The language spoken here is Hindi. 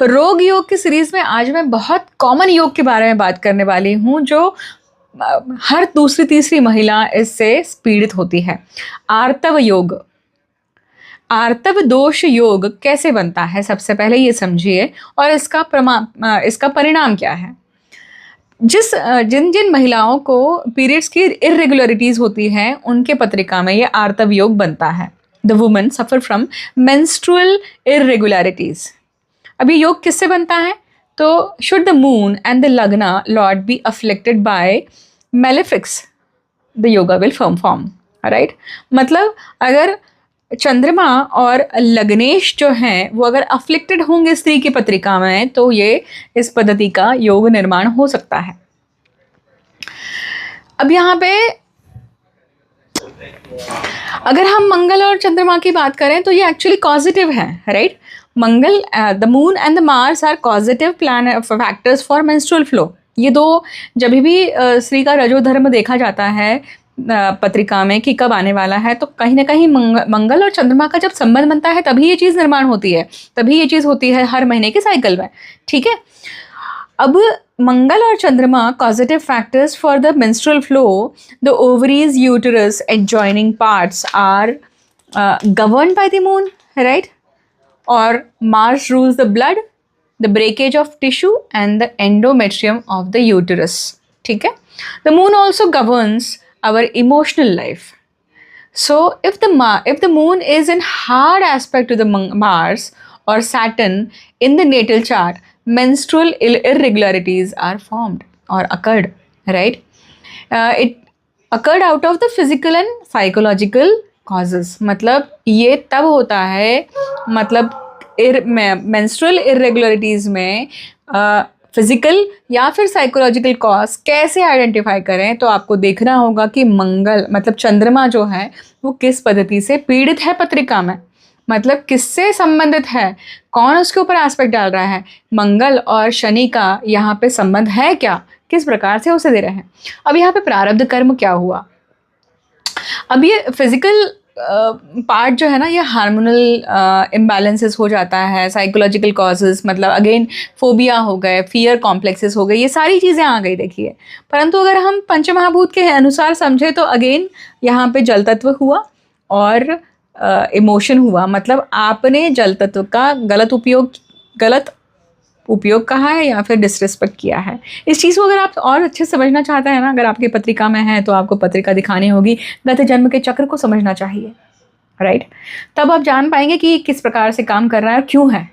रोग योग की सीरीज में आज मैं बहुत कॉमन योग के बारे में बात करने वाली हूँ जो हर दूसरी तीसरी महिला इससे पीड़ित होती है। आर्तव योग। आर्तव दोष योग कैसे बनता है, सबसे पहले ये समझिए और इसका परिणाम क्या है। जिन जिन महिलाओं को पीरियड्स की इरेगुलरिटीज होती हैं उनके पत्रिका में ये आर्तव योग बनता है। The women suffer from menstrual irregularities. अब ये योग किससे बनता है? तो should the moon and the lagna lord be afflicted by malefics, the yoga will form. Right, मतलब अगर चंद्रमा और लग्नेश जो हैं वो अगर अफ्लिक्टेड होंगे स्त्री की पत्रिका में तो ये इस पद्धति का योग निर्माण हो सकता है। अब यहाँ पे अगर हम मंगल और चंद्रमा की बात करें तो ये एक्चुअली कॉजिटिव है। Right, Mangal, the moon and the Mars are causative plan factors for menstrual flow. ये दो जब भी स्त्री का रजोधर्म देखा जाता है पत्रिका में कि कब आने वाला है, तो कहीं ना कहीं मंगल और चंद्रमा का जब संबंध बनता है तभी ये चीज़ निर्माण होती है, तभी ये चीज़ होती है हर महीने के साइकिल में। ठीक है, अब मंगल और चंद्रमा causative factors for the menstrual flow, the ovaries, uterus, adjoining parts are governed by the moon. Right, और Mars rules the blood, the breakage of tissue and the endometrium of the uterus. ठीक है, the moon also governs our emotional life. So if the moon is in hard aspect to the Mars or Saturn in the natal chart, menstrual irregularities are formed or occurred. Right, it occurred out of the physical and psychological causes. मतलब ये तब होता है, मतलब menstrual irregularities में फिजिकल या फिर साइकोलॉजिकल कॉज कैसे आइडेंटिफाई करें, तो आपको देखना होगा कि मंगल मतलब चंद्रमा जो है वो किस पद्धति से पीड़ित है पत्रिका में, मतलब किससे संबंधित है, कौन उसके ऊपर एस्पेक्ट डाल रहा है, मंगल और शनि का यहाँ पे संबंध है क्या, किस प्रकार से उसे दे रहे हैं। अब यहाँ पे प्रारब्ध कर्म क्या हुआ। अब ये फिजिकल पार्ट जो है ना, ये हार्मोनल इम्बैलेंसेस हो जाता है, साइकोलॉजिकल कॉजेज़ मतलब अगेन फोबिया हो गए, फियर कॉम्प्लेक्सेस हो गए, ये सारी चीज़ें आ गई देखिए। परंतु अगर हम पंचमहाभूत के अनुसार समझे तो अगेन यहाँ पे जल तत्व हुआ और इमोशन हुआ, मतलब आपने जल तत्व का गलत उपयोग कहा है या फिर डिसरिस्पेक्ट किया है। इस चीज़ को अगर आप और अच्छे से समझना चाहते हैं ना, अगर आपकी पत्रिका में है तो आपको पत्रिका दिखानी होगी, गत जन्म के चक्र को समझना चाहिए। राइट, तब आप जान पाएंगे कि किस प्रकार से काम कर रहा है और क्यों है।